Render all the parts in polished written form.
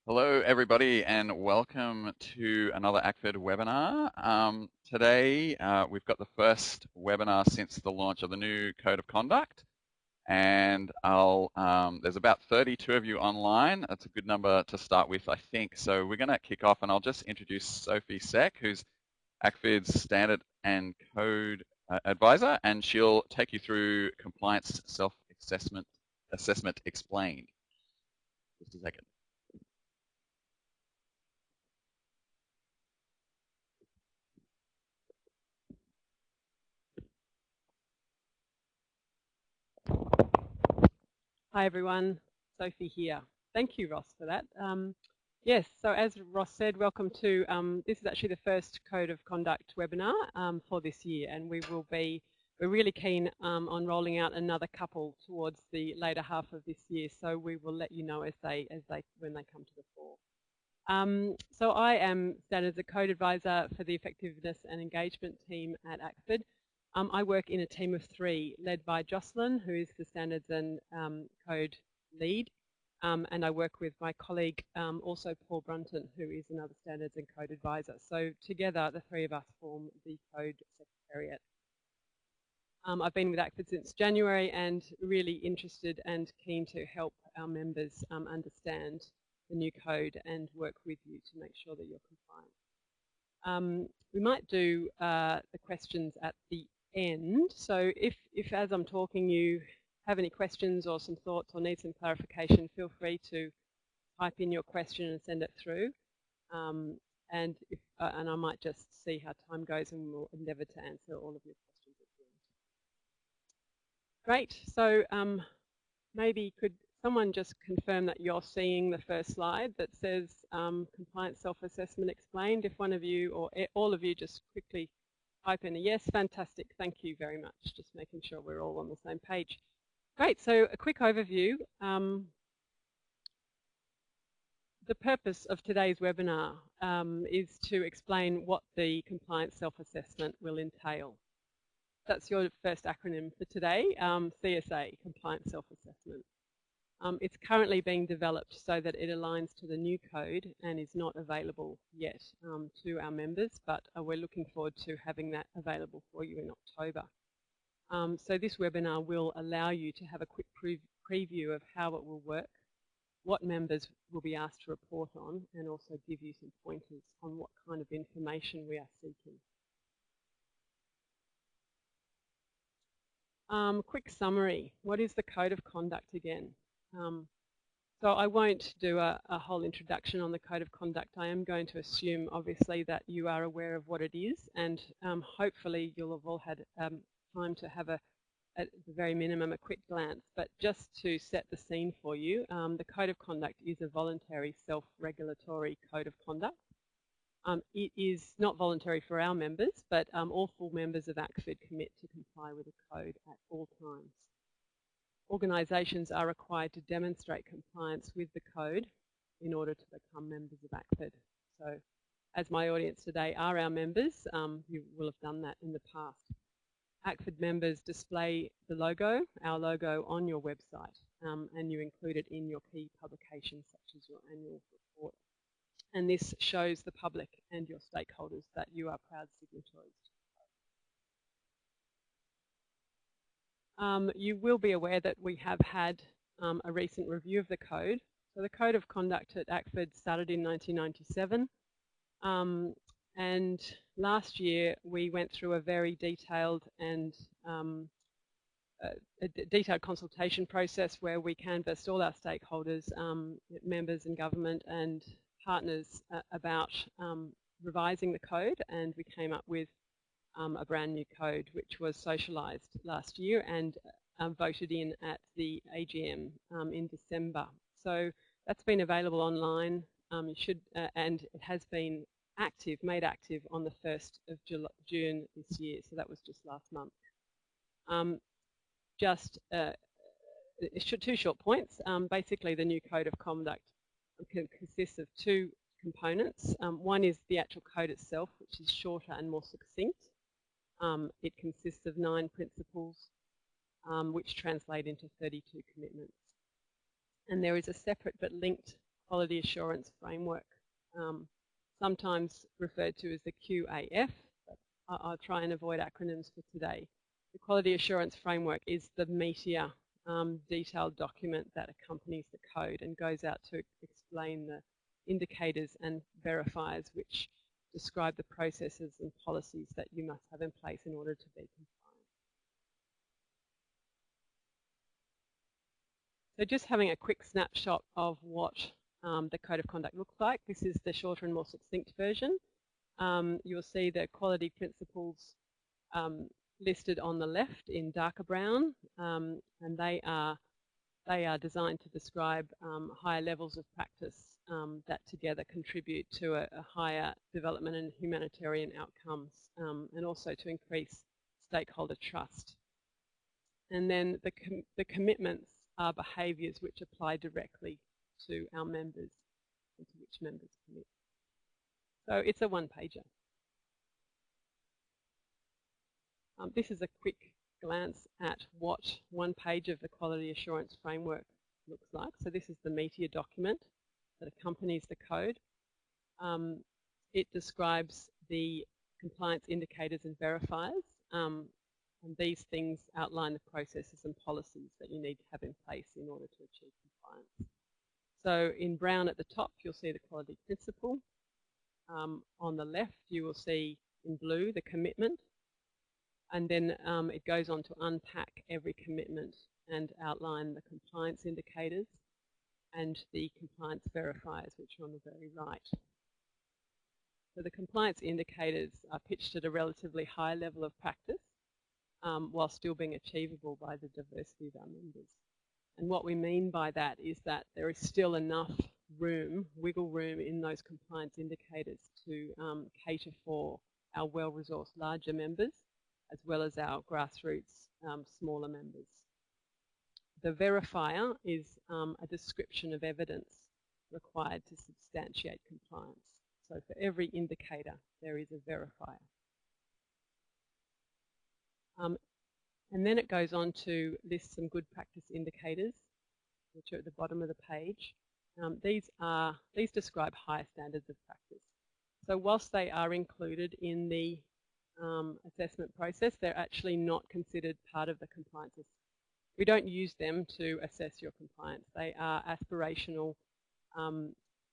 Hello, everybody, and welcome to another ACFID webinar. Today, we've got the first webinar since the launch of the new Code of Conduct, and there's about 32 of you online. That's a good number to start with, I think. So we're going to kick off, and I'll just introduce Sophie Seck, who's ACFID's Standard and Code Advisor, and she'll take you through Compliance Self-Assessment Explained. Just a second. Hi everyone, Sophie here. Thank you, Ross, for that. Yes, so as Ross said, welcome to, this is actually the first Code of Conduct webinar for this year, and we're really keen on rolling out another couple towards the later half of this year, so we will let you know when they come to the fore. So I am Standards and Code Advisor for the Effectiveness and Engagement team at ACFID. I work in a team of 3 led by Jocelyn, who is the Standards and Code lead, and I work with my colleague, also Paul Brunton, who is another Standards and Code Advisor. So together, the 3 of us form the Code Secretariat. I've been with ACFID since January and really interested and keen to help our members understand the new code and work with you to make sure that you're compliant. We might do the questions at the end. So if as I'm talking you have any questions or some thoughts or need some clarification, feel free to type in your question and send it through. And I might just see how time goes and we'll endeavour to answer all of your questions at the end. Great. So maybe could someone just confirm that you're seeing the first slide that says Compliance Self-Assessment Explained? If one of you or all of you just quickly type in a yes, fantastic, thank you very much. Just making sure we're all on the same page. Great, so a quick overview. The purpose of today's webinar is to explain what the Compliance Self-Assessment will entail. That's your first acronym for today, CSA, Compliance Self-Assessment. It's currently being developed so that it aligns to the new code and is not available yet to our members, but we're looking forward to having that available for you in October. So this webinar will allow you to have a quick preview of how it will work, what members will be asked to report on, and also give you some pointers on what kind of information we are seeking. Quick summary. What is the Code of Conduct again? So I won't do a whole introduction on the Code of Conduct. I am going to assume, obviously, that you are aware of what it is, and hopefully you'll have all had time to have at the very minimum, a quick glance. But just to set the scene for you, the Code of Conduct is a voluntary self-regulatory code of conduct. It is not voluntary for our members, but all full members of ACFID commit to comply with the code at all times. Organisations are required to demonstrate compliance with the code in order to become members of ACFID. So as my audience today are our members, you will have done that in the past. ACFID members display the logo, our logo, on your website, and you include it in your key publications such as your annual report. And this shows the public and your stakeholders that you are proud signatories. You will be aware that we have had a recent review of the code. So the Code of Conduct at ACFID started in 1997. And last year we went through a very detailed and detailed consultation process where we canvassed all our stakeholders, members and government and partners about revising the code, and we came up with a brand new code which was socialised last year and voted in at the AGM in December. So that's been available online. You should, and it has been made active on the 1st of June this year. So that was just last month. Two short points. Basically, the new Code of Conduct consists of 2 components. One is the actual code itself, which is shorter and more succinct. It consists of 9 principles, which translate into 32 commitments. And there is a separate but linked Quality Assurance Framework, sometimes referred to as the QAF, but I'll try and avoid acronyms for today. The Quality Assurance Framework is the meatier, detailed document that accompanies the code and goes out to explain the indicators and verifiers which describe the processes and policies that you must have in place in order to be compliant. So just having a quick snapshot of what the Code of Conduct looks like. This is the shorter and more succinct version. You'll see the quality principles listed on the left in darker brown, and they are designed to describe higher levels of practice that together contribute to a higher development and humanitarian outcomes, and also to increase stakeholder trust. And then the commitments are behaviours which apply directly to our members and to which members commit. So it's a one-pager. This is a quick glance at what one page of the Quality Assurance Framework looks like. So this is the meatier document that accompanies the code. It describes the compliance indicators and verifiers, and these things outline the processes and policies that you need to have in place in order to achieve compliance. So in brown at the top, you'll see the quality principle. On the left, you will see in blue the commitment. And then it goes on to unpack every commitment and outline the compliance indicators and the compliance verifiers, which are on the very right. So the compliance indicators are pitched at a relatively high level of practice while still being achievable by the diversity of our members. And what we mean by that is that there is still enough room, wiggle room in those compliance indicators to cater for our well-resourced larger members, as well as our grassroots smaller members. The verifier is a description of evidence required to substantiate compliance. So for every indicator, there is a verifier. And then it goes on to list some good practice indicators, which are at the bottom of the page. These describe higher standards of practice. So whilst they are included in the assessment process, they're actually not considered part of the compliance. We don't use them to assess your compliance. They are aspirational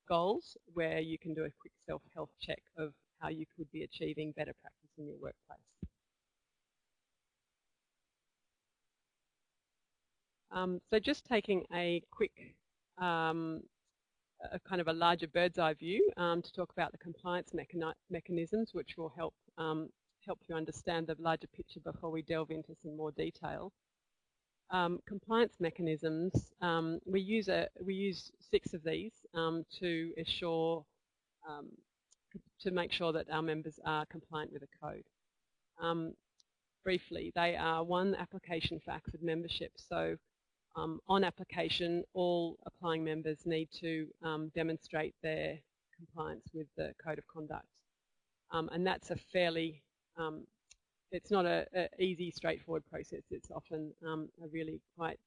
goals where you can do a quick self-health check of how you could be achieving better practice in your workplace. So just taking a quick, a kind of a larger bird's eye view to talk about the compliance mechanisms, which will help you understand the larger picture before we delve into some more detail. Compliance mechanisms, we use 6 of these to assure, to make sure that our members are compliant with the code. Briefly, they are 1, application for ACFID membership. So on application, all applying members need to demonstrate their compliance with the Code of Conduct. And that's a fairly, it's not an easy, straightforward process. It's often a really quite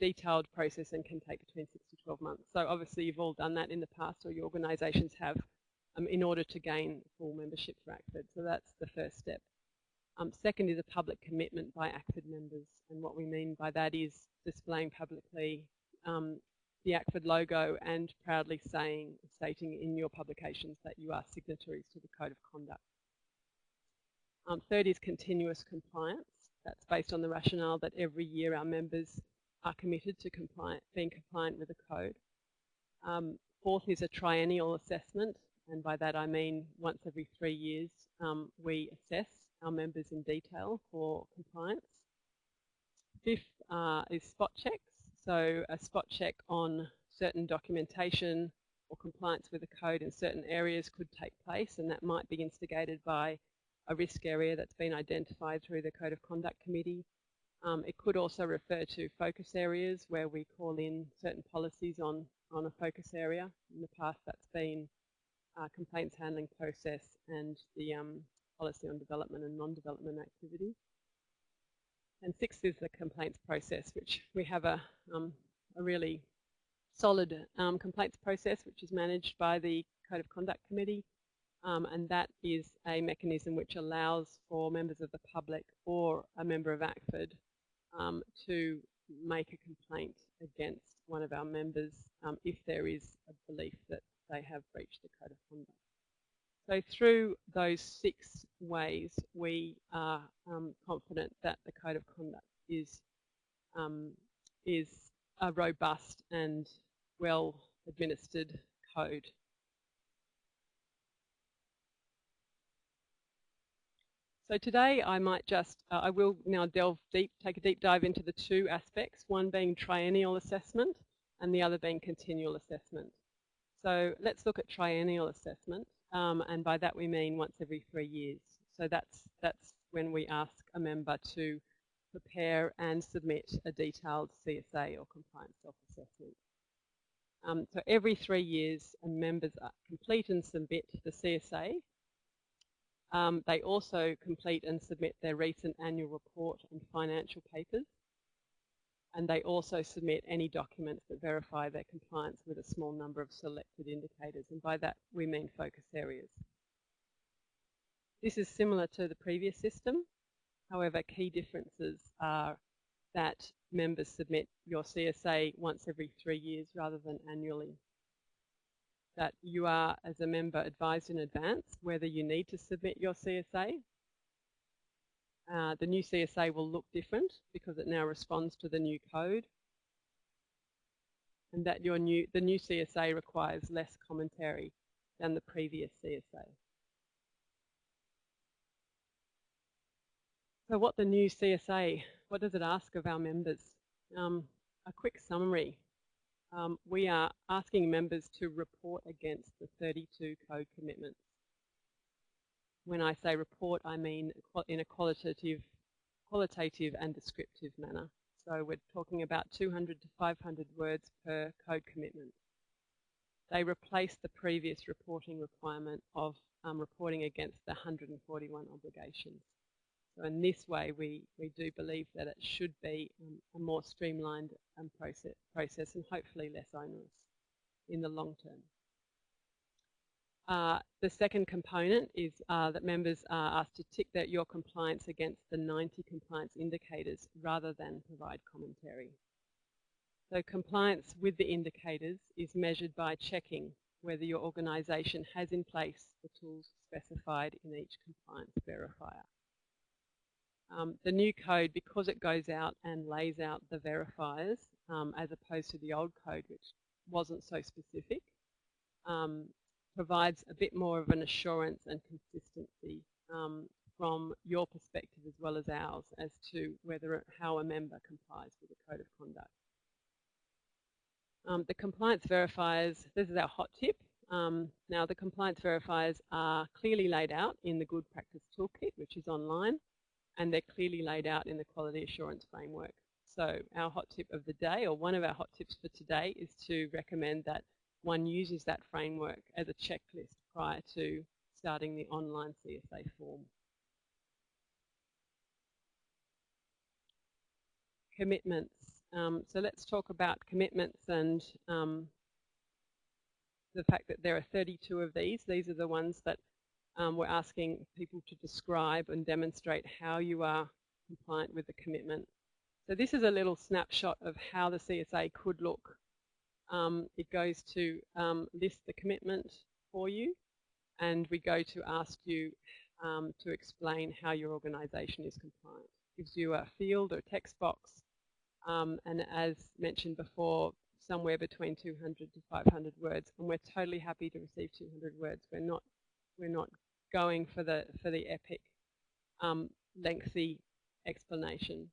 detailed process and can take between 6 to 12 months. So obviously you've all done that in the past, or your organisations have, in order to gain full membership for ACFID. So that's the first step. Second is a public commitment by ACFID members, and what we mean by that is displaying publicly the ACFID logo and proudly stating in your publications that you are signatories to the Code of Conduct. Third is continuous compliance. That's based on the rationale that every year our members are committed to being compliant with the code. Fourth is a triennial assessment, and by that I mean once every 3 years we assess our members in detail for compliance. Fifth is spot checks. So a spot check on certain documentation or compliance with the code in certain areas could take place, and that might be instigated by a risk area that's been identified through the Code of Conduct Committee. It could also refer to focus areas where we call in certain policies on a focus area. In the past, that's been complaints handling process and the policy on development and non-development activity. And sixth is the complaints process, which we have a really solid complaints process, which is managed by the Code of Conduct Committee, and that is a mechanism which allows for members of the public or a member of ACFID to make a complaint against one of our members if there is a belief that they have breached the Code of Conduct. So through those 6 ways, we are confident that the Code of Conduct is a robust and well-administered code. So today I might just, I will now take a deep dive into the 2 aspects, one being triennial assessment and the other being continual assessment. So let's look at triennial assessment, and by that we mean once every 3 years. So that's when we ask a member to prepare and submit a detailed CSA or compliance self-assessment. So every 3 years, members complete and submit the CSA. They also complete and submit their recent annual report and financial papers. And they also submit any documents that verify their compliance with a small number of selected indicators. And by that, we mean focus areas. This is similar to the previous system. However, key differences are that members submit your CSA once every 3 years rather than annually. That you are, as a member, advised in advance whether you need to submit your CSA. The new CSA will look different because it now responds to the new code, and that the new CSA requires less commentary than the previous CSA. So what the new CSA, what does it ask of our members? A quick summary. We are asking members to report against the 32 code commitments. When I say report, I mean in a qualitative and descriptive manner. So we're talking about 200 to 500 words per code commitment. They replace the previous reporting requirement of reporting against the 141 obligations. So in this way, we do believe that it should be a more streamlined process and hopefully less onerous in the long term. The second component is that members are asked to tick that your compliance against the 90 compliance indicators rather than provide commentary. So compliance with the indicators is measured by checking whether your organisation has in place the tools specified in each compliance verifier. The new code, because it goes out and lays out the verifiers as opposed to the old code, which wasn't so specific, provides a bit more of an assurance and consistency from your perspective as well as ours as to how a member complies with the Code of Conduct. The compliance verifiers, this is our hot tip. Now the compliance verifiers are clearly laid out in the Good Practice Toolkit, which is online, and they're clearly laid out in the Quality Assurance Framework. So our hot tip of the day, or one of our hot tips for today, is to recommend that one uses that framework as a checklist prior to starting the online CSA form. Commitments. So let's talk about commitments and the fact that there are 32 of these. These are the ones that we're asking people to describe and demonstrate how you are compliant with the commitment. So this is a little snapshot of how the CSA could look. It goes to list the commitment for you, and we go to ask you to explain how your organisation is compliant. It gives you a field or text box, and as mentioned before, somewhere between 200 to 500 words, and we're totally happy to receive 200 words. We're not going for the epic, lengthy explanation.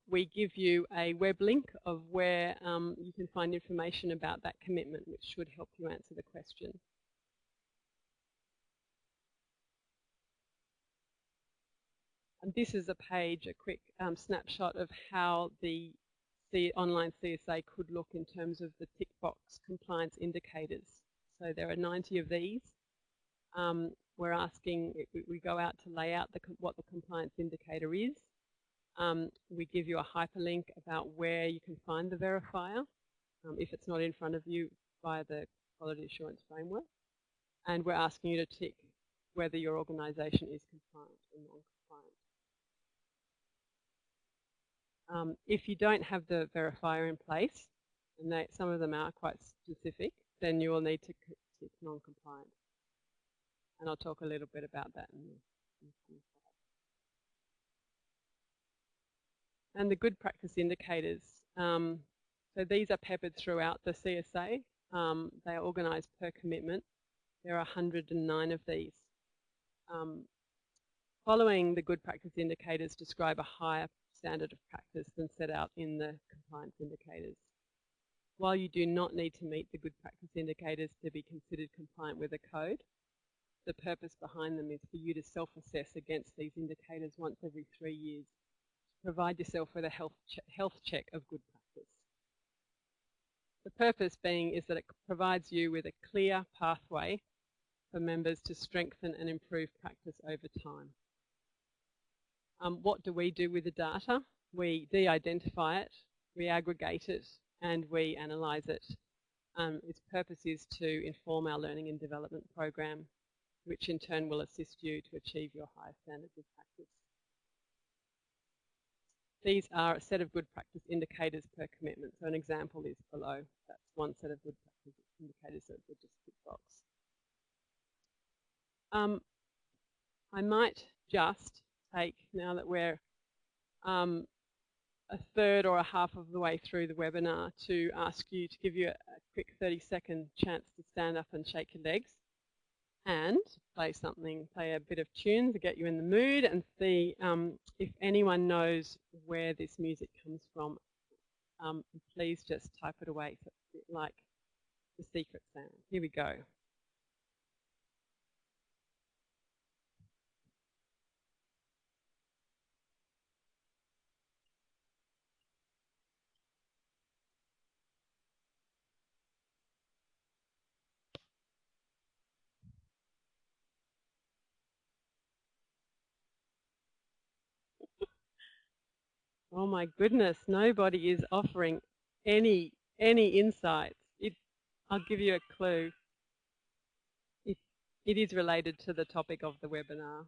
We give you a web link of where you can find information about that commitment, which should help you answer the question. And this is a page, a quick snapshot of how the online CSA could look in terms of the tick box compliance indicators. So there are 90 of these. We're asking, we go out to lay out what the compliance indicator is. We give you a hyperlink about where you can find the verifier. if it's not in front of you, via the Quality Assurance Framework. And we're asking you to tick whether your organisation is compliant or non-compliant. If you don't have the verifier in place, and some of them are quite specific, then you will need to tick non-compliant. And I'll talk a little bit about that in the and the good practice indicators. So these are peppered throughout the CSA. They are organised per commitment. There are 109 of these. Following the good practice indicators describe a higher standard of practice than set out in the compliance indicators. While you do not need to meet the good practice indicators to be considered compliant with a code, the purpose behind them is for you to self-assess against these indicators once every 3 years, to provide yourself with a health check of good practice. The purpose being is that it provides you with a clear pathway for members to strengthen and improve practice over time. What do we do with the data? We de-identify it, we aggregate it, and we analyse it. Its purpose is to inform our learning and development program, which in turn will assist you to achieve your higher standards of practice. These are a set of good practice indicators per commitment. So an example is below. That's one set of good practice indicators that would just tick box. I might just take, now that we're a third or a half of the way through the webinar, to ask you to give you a quick 30-second chance to stand up and shake your legs and play a bit of tune to get you in the mood, and see if anyone knows where this music comes from. Please just type it away, so it's a bit like the secret sound. Here we go. Oh my goodness, nobody is offering any insights. I'll give you a clue. It is related to the topic of the webinar.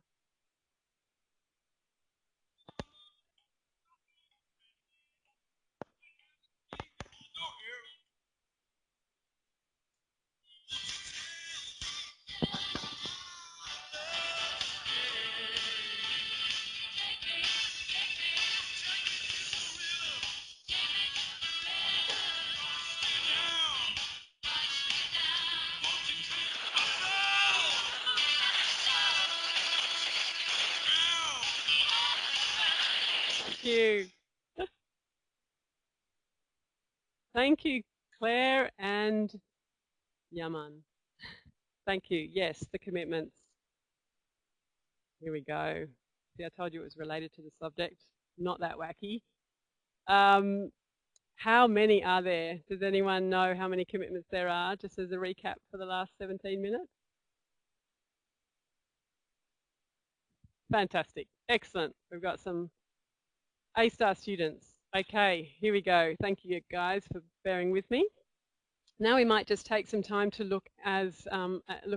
Thank you. Thank you, Claire and Yaman. Thank you. Yes, the commitments. Here we go. See, I told you it was related to the subject. Not that wacky. How many are there? Does anyone know how many commitments there are, just as a recap for the last 17 minutes? Fantastic. Excellent. We've got some A-star students. Okay, here we go. Thank you guys for bearing with me. Now we might just take some time to look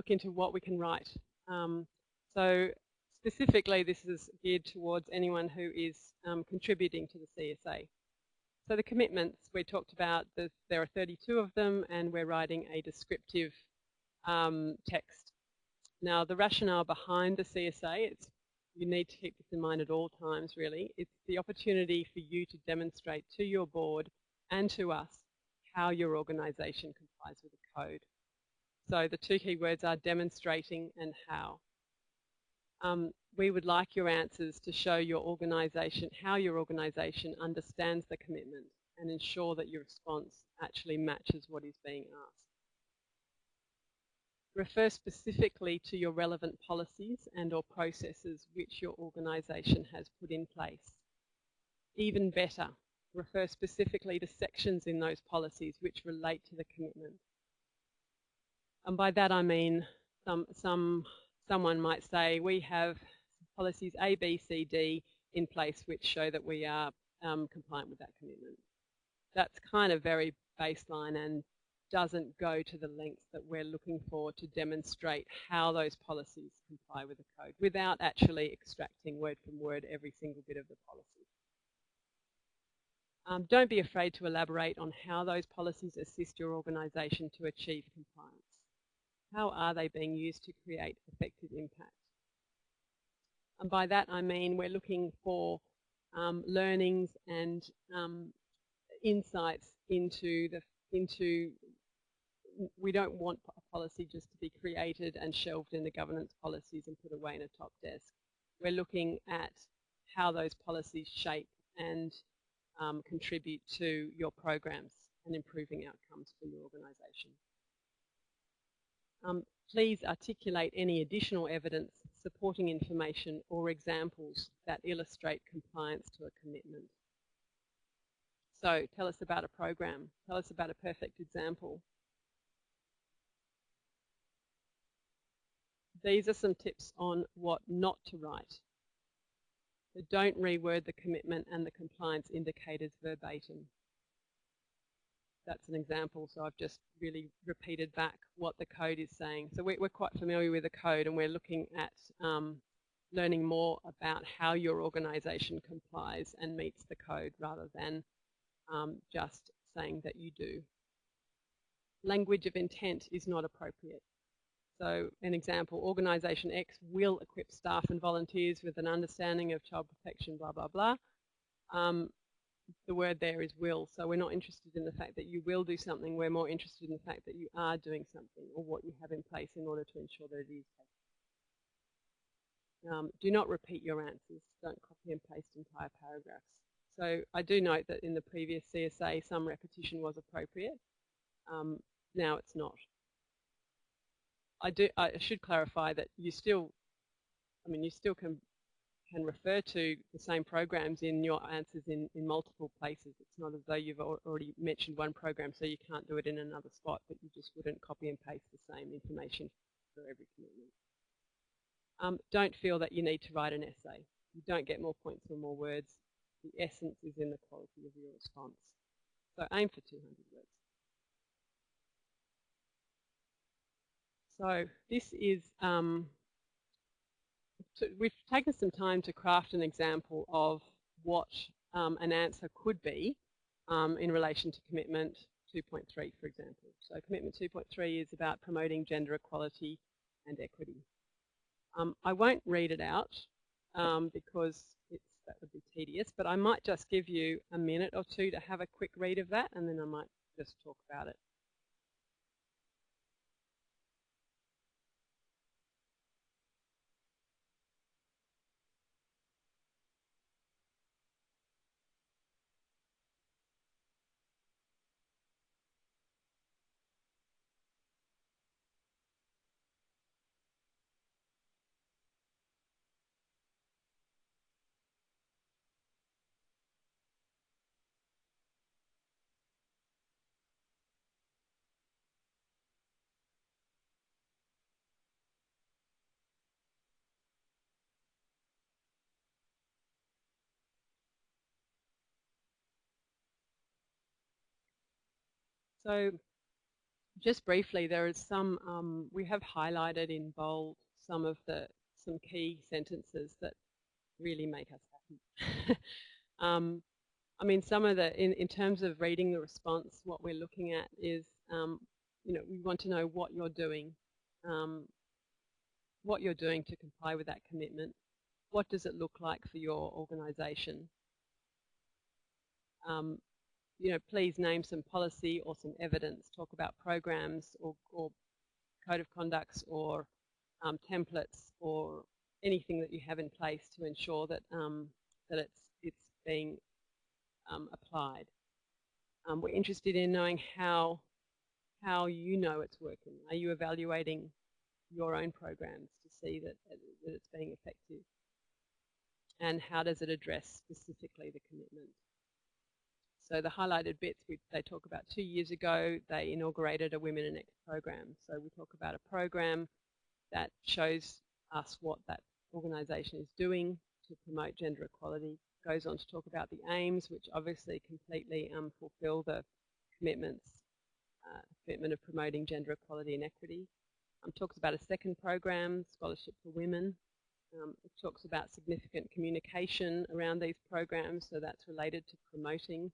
into what we can write. So specifically, this is geared towards anyone who is contributing to the CSA. So the commitments we talked about, there are 32 of them, and we're writing a descriptive text. Now the rationale behind the CSA, you need to keep this in mind at all times really. It's the opportunity for you to demonstrate to your board and to us how your organisation complies with the code. So the two key words are demonstrating and how. We would like your answers to show your organisation, how your organisation understands the commitment, and ensure that your response actually matches what is being asked. Refer specifically to your relevant policies and or processes which your organisation has put in place. Even better, refer specifically to sections in those policies which relate to the commitment. And by that I mean someone might say, we have policies A, B, C, D in place which show that we are compliant with that commitment. That's kind of very baseline and doesn't go to the lengths that we're looking for to demonstrate how those policies comply with the code without actually extracting word from word every single bit of the policy. Don't be afraid to elaborate on how those policies assist your organisation to achieve compliance. How are they being used to create effective impact? And by that I mean we're looking for learnings and insights into we don't want a policy just to be created and shelved in the governance policies and put away in a top desk. We're looking at how those policies shape and contribute to your programs and improving outcomes for your organisation. Please articulate any additional evidence, supporting information or examples that illustrate compliance to a commitment. So tell us about a program. Tell us about a perfect example. These are some tips on what not to write. So don't reword the commitment and the compliance indicators verbatim. That's an example, so I've just really repeated back what the code is saying. So we're quite familiar with the code and we're looking at learning more about how your organisation complies and meets the code rather than just saying that you do. Language of intent is not appropriate. So an example, organisation X will equip staff and volunteers with an understanding of child protection, blah, blah, blah. The word there is will, so we're not interested in the fact that you will do something, we're more interested in the fact that you are doing something or what you have in place in order to ensure that it is taken. Do not repeat your answers, don't copy and paste entire paragraphs. So I do note that in the previous CSA some repetition was appropriate, now it's not. I should clarify that you still can refer to the same programs in your answers in multiple places. It's not as though you've already mentioned one program so you can't do it in another spot, but you just wouldn't copy and paste the same information for every commitment. Don't feel that you need to write an essay. You don't get more points or more words. The essence is in the quality of your response. So aim for 200 words. So this is so we've taken some time to craft an example of what an answer could be in relation to commitment 2.3, for example. So commitment 2.3 is about promoting gender equality and equity. I won't read it out because that would be tedious, but I might just give you a minute or two to have a quick read of that and then I might just talk about it. So just briefly, there is some, we have highlighted in bold some key sentences that really make us happy. I mean, some of in terms of reading the response, what we're looking at is, we want to know what you're doing to comply with that commitment. What does it look like for your organisation? Please name some policy or some evidence. Talk about programs or code of conducts or templates or anything that you have in place to ensure that that it's being applied. We're interested in knowing how you know it's working. Are you evaluating your own programs to see that it's being effective? And how does it address specifically the commitment? So the highlighted bits, they talk about 2 years ago, they inaugurated a Women in X program. So we talk about a program that shows us what that organisation is doing to promote gender equality. Goes on to talk about the aims, which obviously completely fulfil the commitments, commitment of promoting gender equality and equity. Talks about a second program, Scholarship for Women. It talks about significant communication around these programs, so that's related to promoting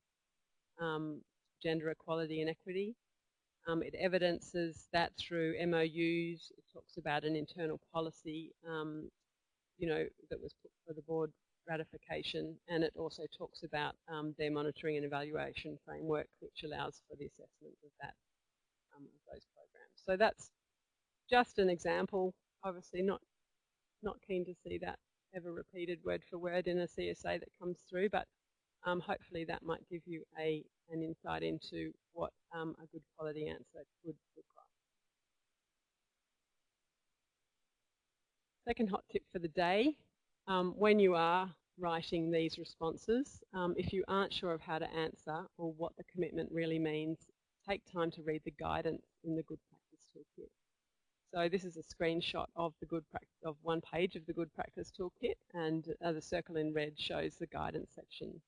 gender equality and equity. It evidences that through MOUs. It talks about an internal policy, that was put for the board ratification, and it also talks about their monitoring and evaluation framework, which allows for the assessment of that of those programs. So that's just an example. Obviously, not keen to see that ever repeated word for word in a CSA that comes through, but hopefully that might give you an insight into what a good quality answer could look like. Second hot tip for the day, when you are writing these responses, if you aren't sure of how to answer or what the commitment really means, take time to read the guidance in the Good Practice Toolkit. So this is a screenshot of the of one page of the Good Practice Toolkit, and the circle in red shows the guidance section.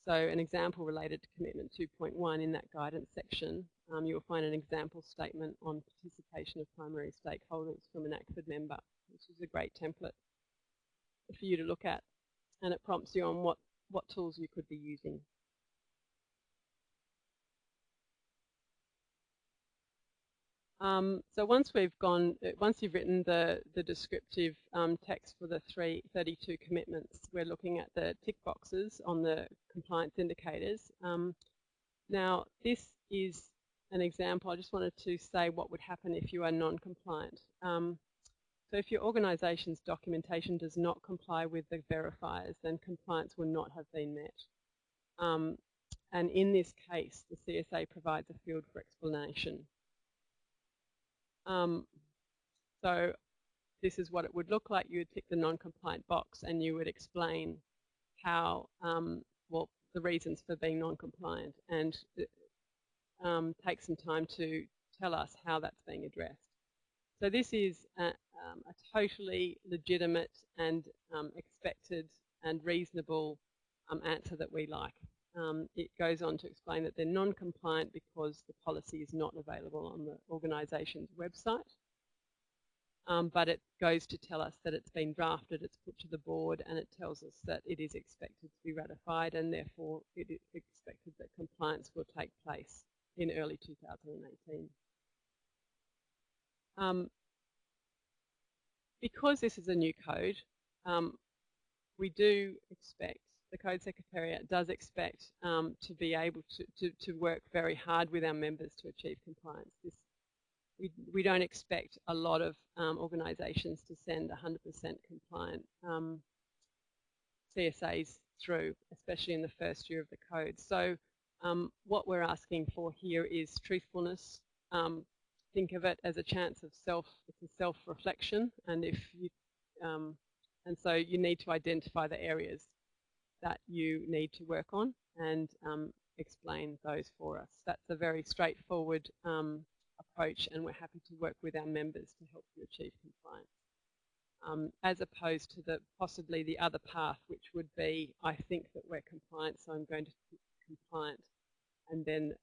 So an example related to Commitment 2.1 in that guidance section, you'll find an example statement on participation of primary stakeholders from an ACFID member, which is a great template for you to look at, and it prompts you on what tools you could be using. So once you've written the descriptive text for the 32 commitments, we're looking at the tick boxes on the compliance indicators. Now, this is an example. I just wanted to say what would happen if you are non-compliant. So if your organisation's documentation does not comply with the verifiers, then compliance will not have been met. And in this case, the CSA provides a field for explanation. So this is what it would look like. You would tick the non-compliant box and you would explain how, well, the reasons for being non-compliant, and take some time to tell us how that's being addressed. So this is a totally legitimate and expected and reasonable answer that we like. It goes on to explain that they're non-compliant because the policy is not available on the organisation's website. But it goes to tell us that it's been drafted, it's put to the board, and it tells us that it is expected to be ratified, and therefore it is expected that compliance will take place in early 2018. Because this is a new code, we do expect, the Code Secretariat does expect to be able to work very hard with our members to achieve compliance. We don't expect a lot of organisations to send 100% compliant CSAs through, especially in the first year of the code. So what we're asking for here is truthfulness. Think of it as a chance of it's a self-reflection, and and so you need to identify the areas that you need to work on and explain those for us. That's a very straightforward approach, and we're happy to work with our members to help you achieve compliance, as opposed to possibly the other path, which would be, I think that we're compliant, so I'm going to be compliant, and then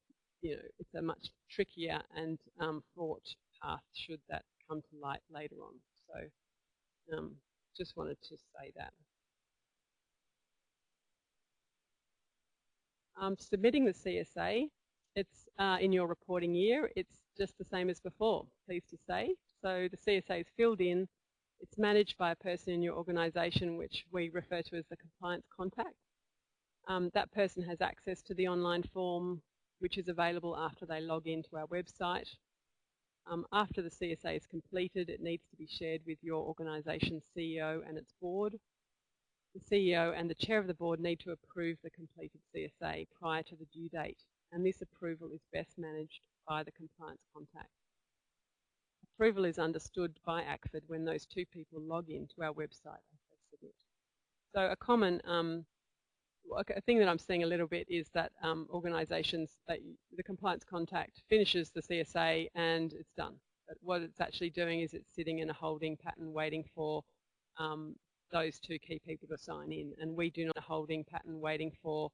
it's a much trickier and fraught path should that come to light later on. So just wanted to say that. Submitting the CSA, it's in your reporting year, it's just the same as before, pleased to say. So the CSA is filled in, it's managed by a person in your organisation, which we refer to as the compliance contact. That person has access to the online form, which is available after they log into our website. After the CSA is completed, it needs to be shared with your organisation's CEO and its board. The CEO and the chair of the board need to approve the completed CSA prior to the due date, and this approval is best managed by the compliance contact. Approval is understood by ACFID when those two people log into our website as they submit. So a common a thing that I'm seeing a little bit is that organisations, the compliance contact finishes the CSA and it's done. But what it's actually doing is it's sitting in a holding pattern waiting for those two key people to sign in, and we do not have a holding pattern waiting for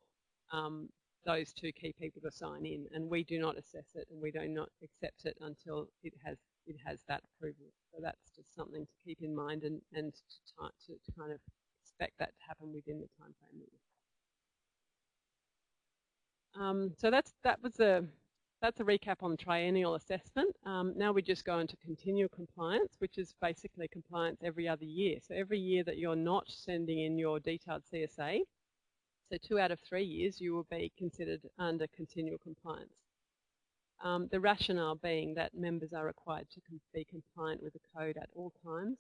those two key people to sign in, and we do not assess it and we do not accept it until it has that approval. So that's just something to keep in mind and to kind of expect that to happen within the time frame. So that's a recap on triennial assessment. Now we just go into continual compliance, which is basically compliance every other year. So every year that you're not sending in your detailed CSA, so 2 out of 3 years, you will be considered under continual compliance. The rationale being that members are required to be compliant with the code at all times,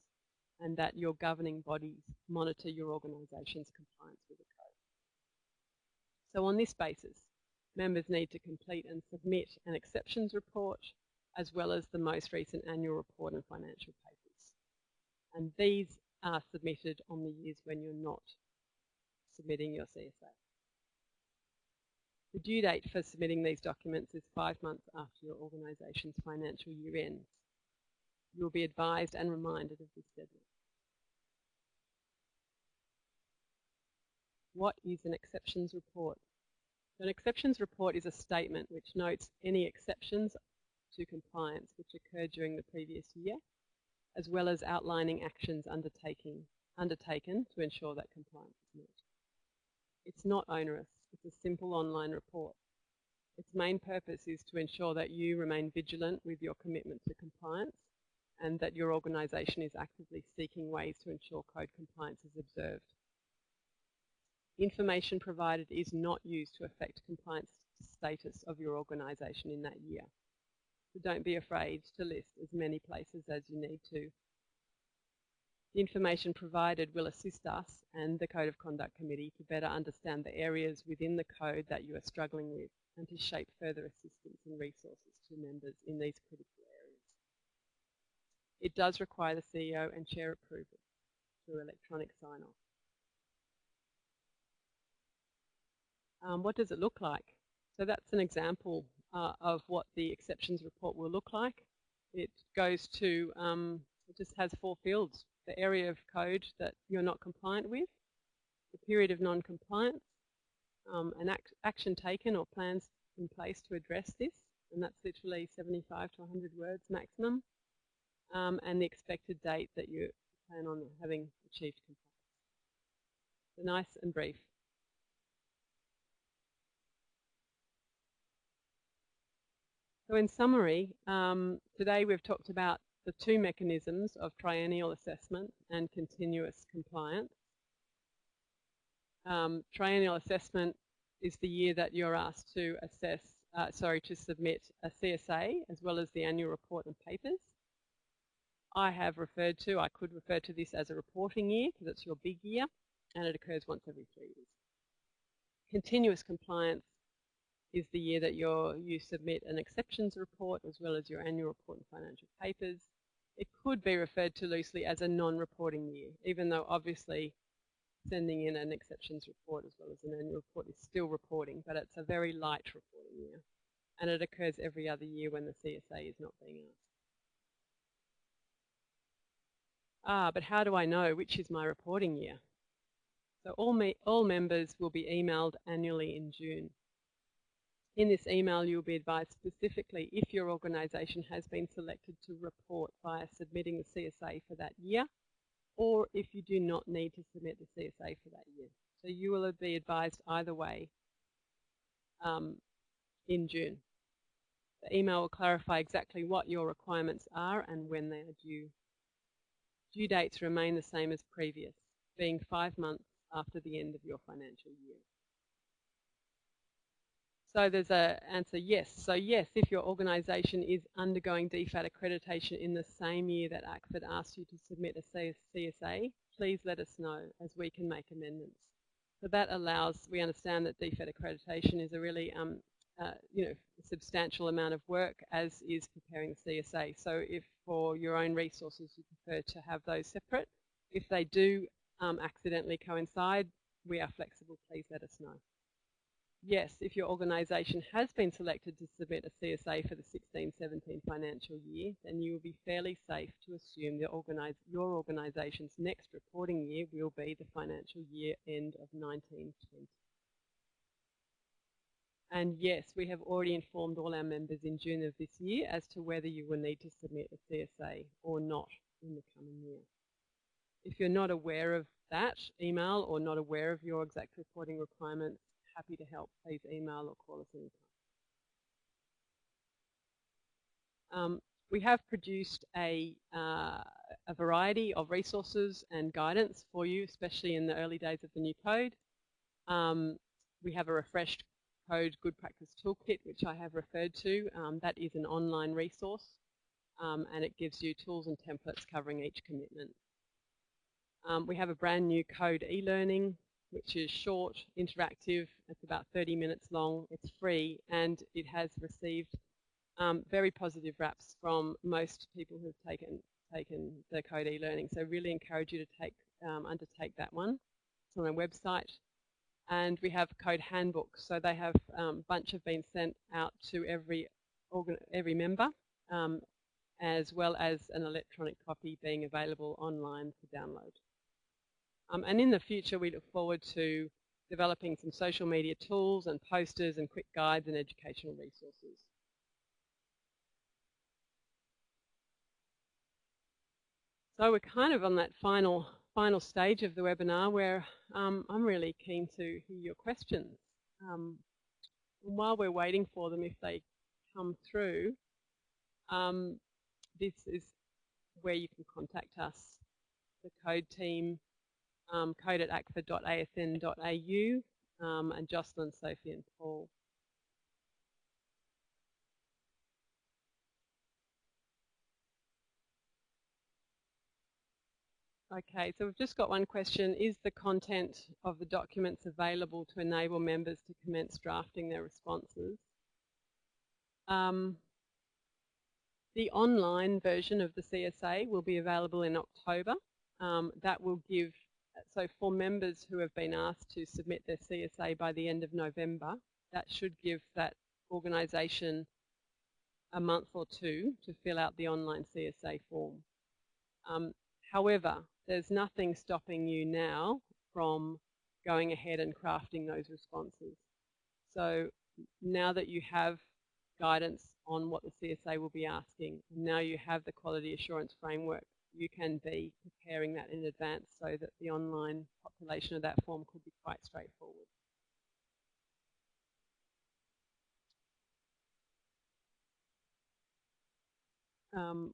and that your governing bodies monitor your organisation's compliance with the code. So on this basis, members need to complete and submit an exceptions report, as well as the most recent annual report and financial papers. And these are submitted on the years when you're not submitting your CSA. The due date for submitting these documents is 5 months after your organisation's financial year ends. You will be advised and reminded of this deadline. What is an exceptions report? An exceptions report is a statement which notes any exceptions to compliance which occurred during the previous year, as well as outlining actions undertaken to ensure that compliance is met. It's not onerous, it's a simple online report. Its main purpose is to ensure that you remain vigilant with your commitment to compliance and that your organisation is actively seeking ways to ensure code compliance is observed. Information provided is not used to affect compliance status of your organisation in that year. So don't be afraid to list as many places as you need to. The information provided will assist us and the Code of Conduct Committee to better understand the areas within the code that you are struggling with and to shape further assistance and resources to members in these critical areas. It does require the CEO and Chair approval through electronic sign-off. What does it look like? So that's an example of what the exceptions report will look like. It goes to, it just has 4 fields: the area of code that you're not compliant with, the period of non-compliance, an action taken or plans in place to address this, and that's literally 75 to 100 words maximum, and the expected date that you plan on having achieved compliance. So nice and brief. So in summary, today we've talked about the 2 mechanisms of triennial assessment and continuous compliance. Triennial assessment is the year that you're asked to to submit a CSA as well as the annual report and papers. I could refer to this as a reporting year because it's your big year and it occurs once every 3 years. Continuous compliance is the year that you submit an exceptions report as well as your annual report and financial papers. It could be referred to loosely as a non-reporting year, even though obviously sending in an exceptions report as well as an annual report is still reporting, but it's a very light reporting year. And it occurs every other year when the CSA is not being asked. But how do I know which is my reporting year? So all members will be emailed annually in June. In this email, you'll be advised specifically if your organisation has been selected to report via submitting the CSA for that year, or if you do not need to submit the CSA for that year. So you will be advised either way in June. The email will clarify exactly what your requirements are and when they are due. Due dates remain the same as previous, being 5 months after the end of your financial year. So there's an answer yes. So yes, if your organisation is undergoing DFAT accreditation in the same year that ACFID asks you to submit a CSA, please let us know as we can make amendments. So that allows, we understand that DFAT accreditation is a really substantial amount of work, as is preparing the CSA. So if for your own resources you prefer to have those separate, if they do accidentally coincide, we are flexible, please let us know. Yes, if your organisation has been selected to submit a CSA for the 16-17 financial year, then you will be fairly safe to assume your organisation's next reporting year will be the financial year end of 19-20. And yes, we have already informed all our members in June of this year as to whether you will need to submit a CSA or not in the coming year. If you're not aware of that email or not aware of your exact reporting requirements, happy to help. Please email or call us anytime. We have produced a variety of resources and guidance for you, especially in the early days of the new code. We have a refreshed Code Good Practice Toolkit, which I have referred to. That is an online resource, and it gives you tools and templates covering each commitment. We have a brand new code e-learning, which is short, interactive. It's about 30 minutes long. It's free, and it has received very positive raps from most people who've taken the code e-learning. So really encourage you to undertake that one. It's on our website. And we have code handbooks. So they have a bunch have been sent out to every member, as well as an electronic copy being available online for download. And in the future, we look forward to developing some social media tools and posters and quick guides and educational resources. So we're kind of on that final stage of the webinar where I'm really keen to hear your questions. And while we're waiting for them, if they come through, this is where you can contact us, the code team, code@acfid.asn.au, and Jocelyn, Sophie and Paul. Okay, so we've just got one question. Is the content of the documents available to enable members to commence drafting their responses? The online version of the CSA will be available in October. That will give, so for members who have been asked to submit their CSA by the end of November, that should give that organisation a month or two to fill out the online CSA form. However, there's nothing stopping you now from going ahead and crafting those responses. So now that you have guidance on what the CSA will be asking, now you have the quality assurance framework, you can be preparing that in advance so that the online population of that form could be quite straightforward.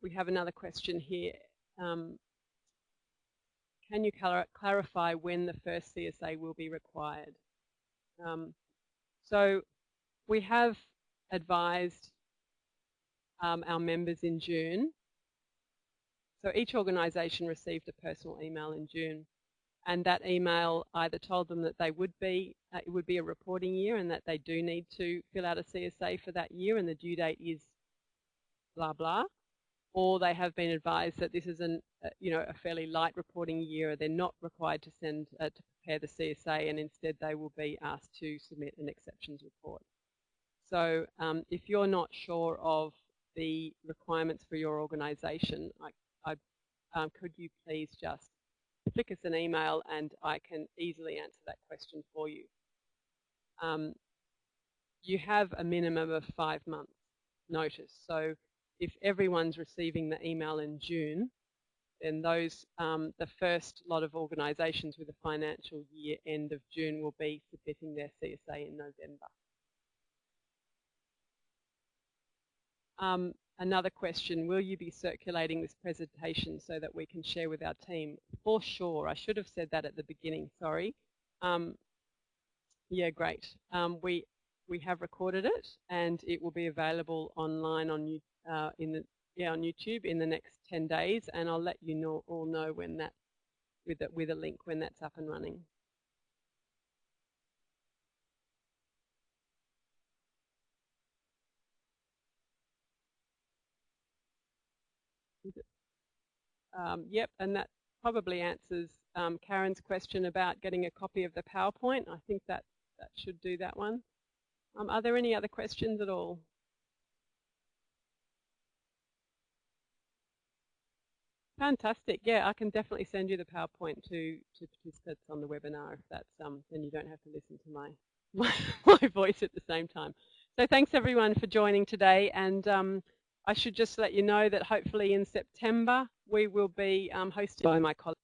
We have another question here. Can you clarify when the first CSA will be required? So we have advised our members in June. So each organisation received a personal email in June, and that email either told them that they would be, it would be a reporting year and that they do need to fill out a CSA for that year and the due date is blah blah, or they have been advised that this is a fairly light reporting year. They're not required to send to prepare the CSA, and instead they will be asked to submit an exceptions report. So if you're not sure of the requirements for your organisation, could you please just flick us an email and I can easily answer that question for you. You have a minimum of 5 months notice. So if everyone's receiving the email in June, then those the first lot of organisations with a financial year end of June will be submitting their CSA in November. Another question, will you be circulating this presentation so that we can share with our team? For sure, I should have said that at the beginning, sorry. Yeah, great. We have recorded it and it will be available online on on YouTube in the next 10 days, and I'll let you all know when that, with a link when that's up and running. Yep, and that probably answers Karen's question about getting a copy of the PowerPoint. I think that should do that one. Are there any other questions at all? Fantastic. Yeah, I can definitely send you the PowerPoint to participants on the webinar if that's then you don't have to listen to my voice at the same time. So thanks everyone for joining today, and I should just let you know that hopefully in September we will be hosted by my colleague